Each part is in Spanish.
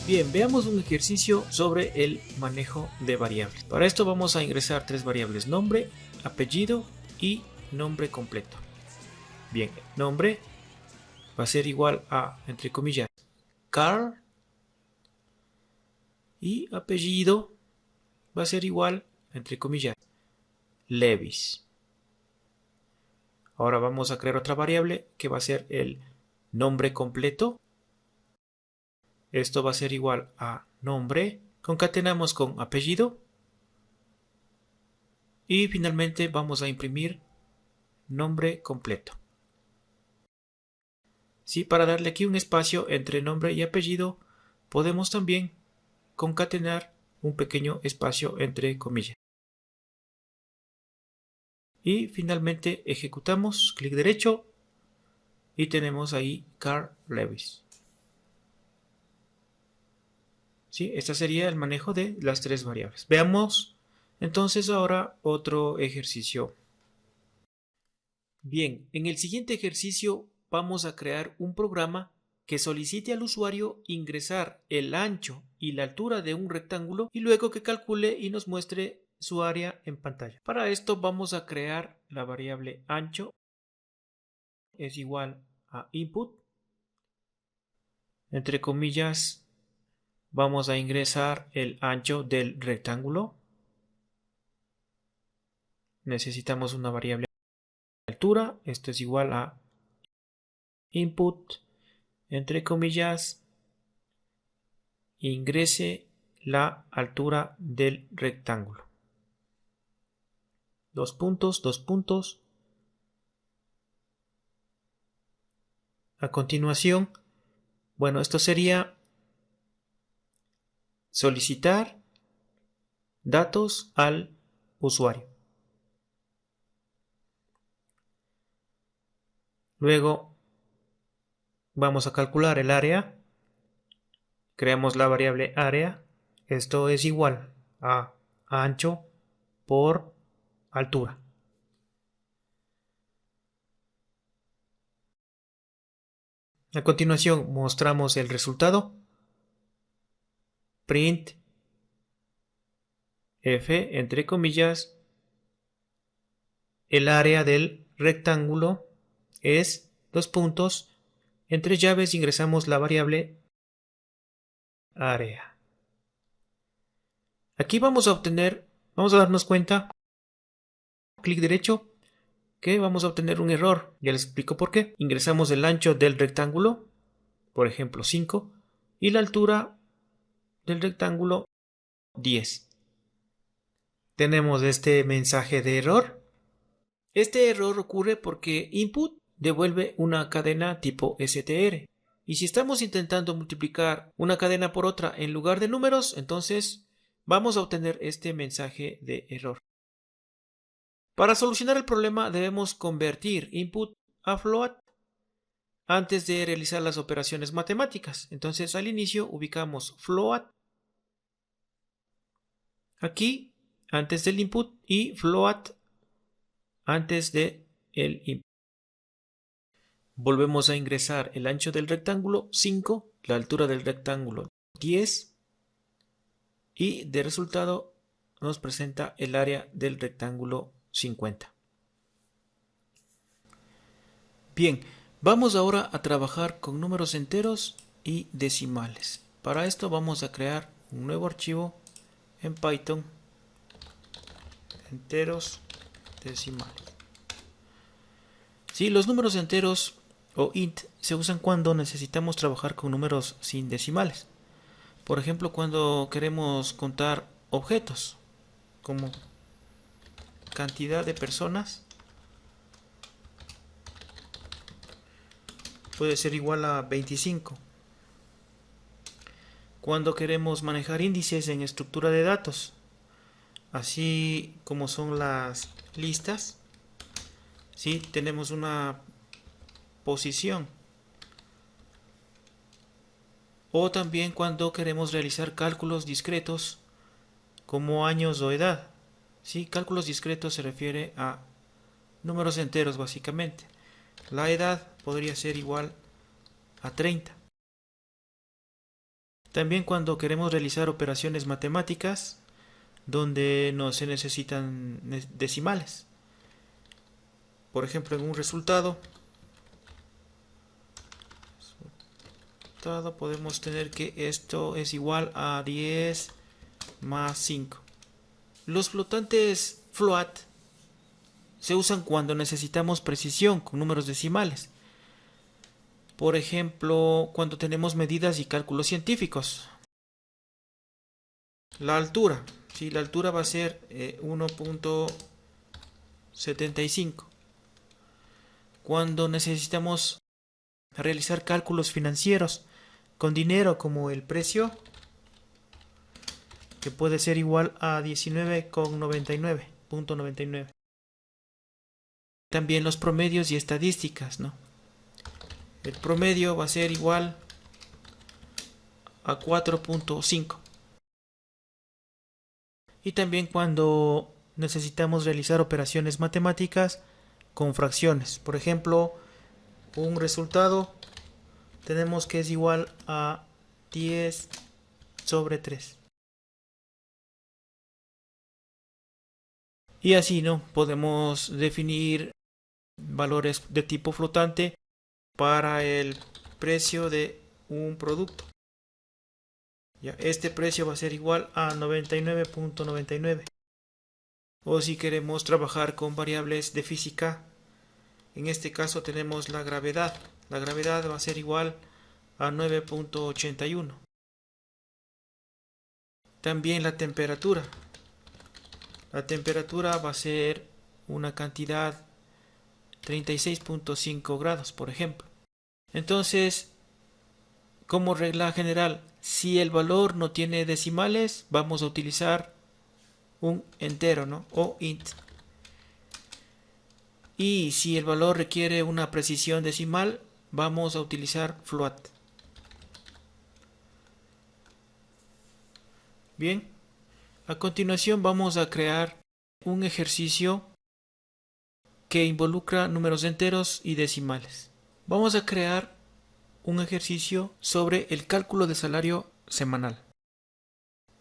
Bien, veamos un ejercicio sobre el manejo de variables. Para esto vamos a ingresar tres variables: nombre, apellido y nombre completo. Bien, nombre va a ser igual a, entre comillas, Carl, y apellido va a ser igual, entre comillas, Levis. Ahora vamos a crear otra variable que va a ser el nombre completo. Esto va a ser igual a nombre, concatenamos con apellido y finalmente vamos a imprimir nombre completo. Sí, para darle aquí un espacio entre nombre y apellido, podemos también concatenar un pequeño espacio entre comillas. Y finalmente ejecutamos, clic derecho, y tenemos ahí Carl Lewis. ¿Sí? Este sería el manejo de las tres variables. Veamos entonces ahora otro ejercicio. Bien, en el siguiente ejercicio vamos a crear un programa que solicite al usuario ingresar el ancho y la altura de un rectángulo y luego que calcule y nos muestre su área en pantalla. Para esto vamos a crear la variable ancho es igual a input. Entre comillas vamos a ingresar el ancho del rectángulo. Necesitamos una variable altura. Esto es igual a input, entre comillas, ingrese la altura del rectángulo. Dos puntos, dos puntos. A continuación, bueno, esto sería solicitar datos al usuario. Luego vamos a calcular el área. Creamos la variable área. Esto es igual a ancho por altura. A continuación mostramos el resultado. Print f, entre comillas, el área del rectángulo es dos puntos. Entre llaves ingresamos la variable área. Aquí vamos a darnos cuenta, clic derecho, que vamos a obtener un error. Ya les explico por qué. Ingresamos el ancho del rectángulo, por ejemplo 5, y la altura del rectángulo 10. Tenemos este mensaje de error. Este error ocurre porque input devuelve una cadena tipo str. Y si estamos intentando multiplicar una cadena por otra en lugar de números, entonces vamos a obtener este mensaje de error. Para solucionar el problema debemos convertir input a float antes de realizar las operaciones matemáticas. Entonces al inicio ubicamos float aquí antes del input y float antes de el input. Volvemos a ingresar el ancho del rectángulo 5, la altura del rectángulo 10 y de resultado nos presenta el área del rectángulo 50. Bien, vamos ahora a trabajar con números enteros y decimales. Para esto vamos a crear un nuevo archivo en Python, enteros decimales. Sí, los números enteros o int se usan cuando necesitamos trabajar con números sin decimales. Por ejemplo, cuando queremos contar objetos, como cantidad de personas, puede ser igual a 25. Cuando queremos manejar índices en estructura de datos, así como son las listas, ¿sí? Tenemos una posición. O también cuando queremos realizar cálculos discretos como años o edad. ¿Sí? Cálculos discretos se refiere a números enteros básicamente. La edad podría ser igual a 30. También cuando queremos realizar operaciones matemáticas donde no se necesitan decimales. Por ejemplo, en un resultado podemos tener que esto es igual a 10 más 5. Los flotantes float se usan cuando necesitamos precisión con números decimales. Por ejemplo, cuando tenemos medidas y cálculos científicos. La altura. Sí, la altura va a ser 1.75. Cuando necesitamos realizar cálculos financieros con dinero como el precio, que puede ser igual a 19,99.99. También los promedios y estadísticas, ¿no? El promedio va a ser igual a 4.5. Y también cuando necesitamos realizar operaciones matemáticas con fracciones. Por ejemplo, un resultado tenemos que es igual a 10 sobre 3. Y así, ¿no? Podemos definir valores de tipo flotante para el precio de un producto. Ya, este precio va a ser igual a 99.99. O si queremos trabajar con variables de física, en este caso tenemos la gravedad. La gravedad va a ser igual a 9.81. También la temperatura. La temperatura va a ser una cantidad 36.5 grados, por ejemplo. Entonces, como regla general, si el valor no tiene decimales, vamos a utilizar un entero, ¿no? O int. Y si el valor requiere una precisión decimal, vamos a utilizar float. Bien, a continuación vamos a crear un ejercicio que involucra números enteros y decimales. Vamos a crear un ejercicio sobre el cálculo de salario semanal.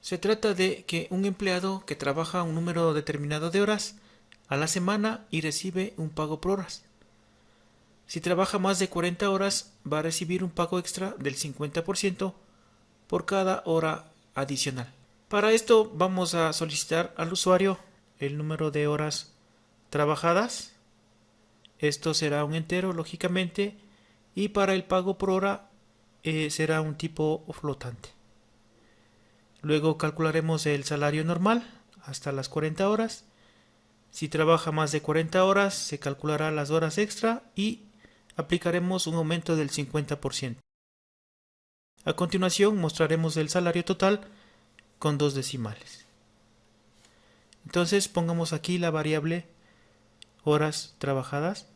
Se trata de que un empleado que trabaja un número determinado de horas a la semana y recibe un pago por horas. Si trabaja más de 40 horas, va a recibir un pago extra del 50% por cada hora adicional. Para esto vamos a solicitar al usuario el número de horas trabajadas. Esto será un entero, lógicamente, y para el pago por hora será un tipo flotante. Luego calcularemos el salario normal hasta las 40 horas. Si trabaja más de 40 horas, se calculará las horas extra y aplicaremos un aumento del 50%. A continuación mostraremos el salario total con dos decimales. Entonces pongamos aquí la variable horas trabajadas.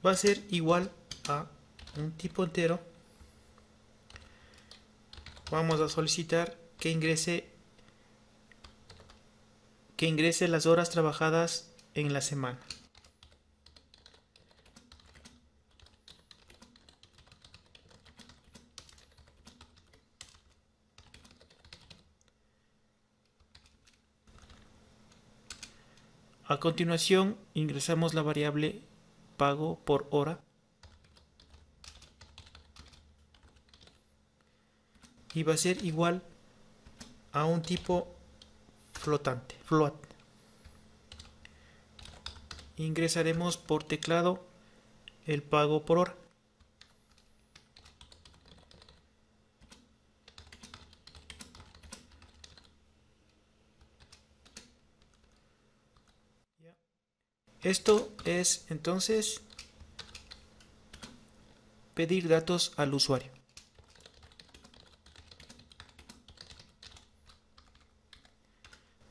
Va a ser igual a un tipo entero. Vamos a solicitar que ingrese las horas trabajadas en la semana. A continuación ingresamos la variable pago por hora y va a ser igual a un tipo flotante, float. Ingresaremos por teclado el pago por hora. Esto es entonces pedir datos al usuario.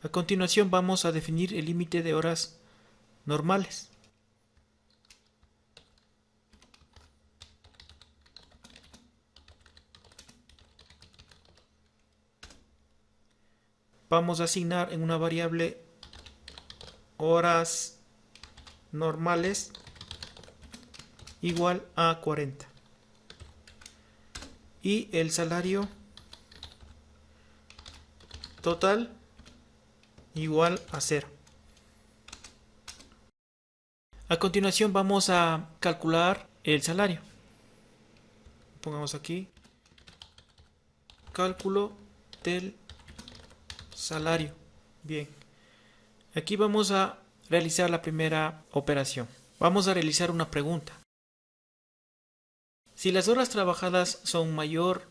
A continuación vamos a definir el límite de horas normales. Vamos a asignar en una variable horas normales igual a 40. Y el salario total igual a 0. A continuación vamos a calcular el salario. Pongamos aquí cálculo del salario. Bien, aquí vamos a realizar la primera operación. Vamos a realizar una pregunta. Si las horas trabajadas son mayores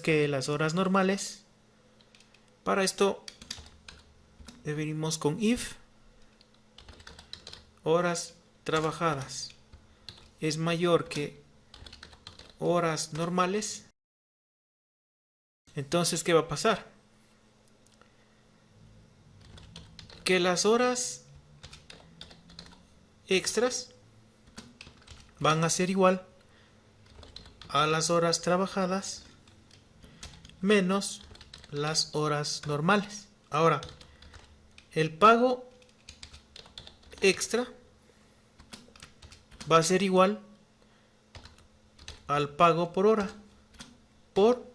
que las horas normales, para esto definimos con if horas trabajadas es mayor que horas normales. Entonces, ¿qué va a pasar? Que las horas extras van a ser igual a las horas trabajadas menos las horas normales. Ahora, el pago extra va a ser igual al pago por hora por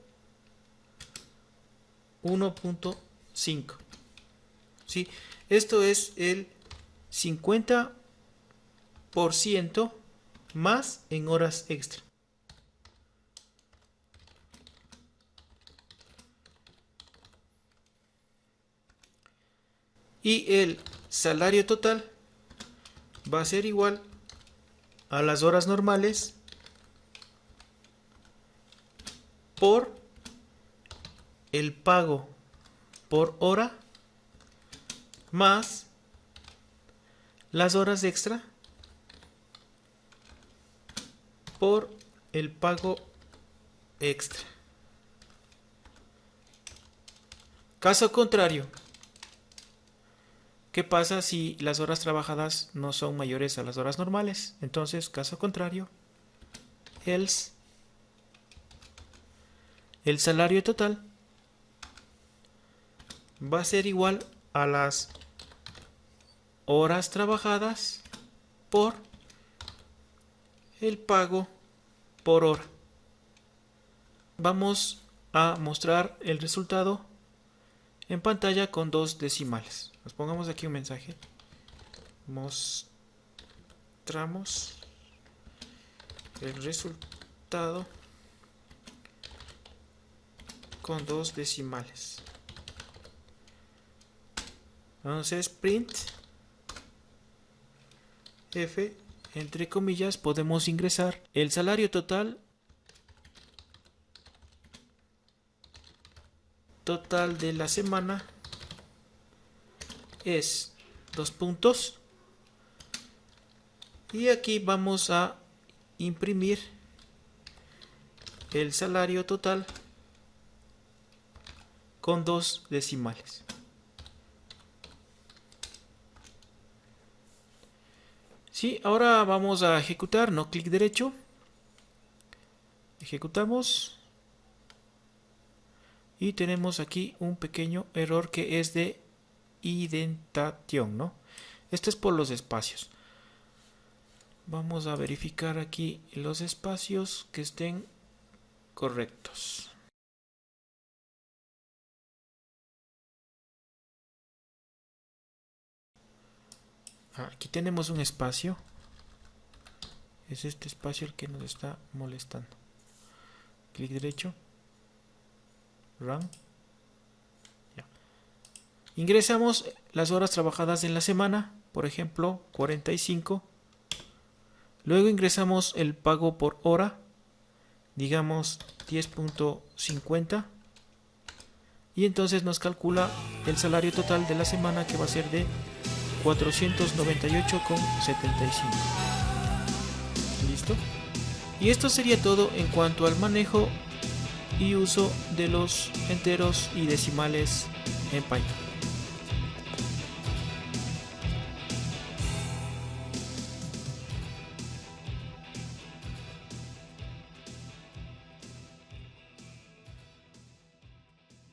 1.5. ¿Sí? Esto es el 50% más en horas extra. Y el salario total va a ser igual a las horas normales por el pago por hora más las horas extra por el pago extra. Caso contrario, ¿qué pasa si las horas trabajadas no son mayores a las horas normales? Entonces, caso contrario, else, el salario total va a ser igual a las horas trabajadas por el pago por hora. Vamos a mostrar el resultado en pantalla con 2 decimales. Nos pongamos aquí un mensaje. Mostramos el resultado con 2 decimales. Entonces print f, entre comillas, podemos ingresar el salario total de la semana es 2 puntos, y aquí vamos a imprimir el salario total con 2 decimales. Sí, ahora vamos a ejecutar, no clic derecho. Ejecutamos. Y tenemos aquí un pequeño error que es de indentación, ¿no? Esto es por los espacios. Vamos a verificar aquí los espacios que estén correctos. Aquí tenemos un espacio. Es este espacio el que nos está molestando. Clic derecho. Run. Ya. Ingresamos las horas trabajadas en la semana, por ejemplo 45. Luego ingresamos el pago por hora, digamos 10.50, y entonces nos calcula el salario total de la semana, que va a ser de 498,75. ¿Listo? Y esto sería todo en cuanto al manejo y uso de los enteros y decimales en Python.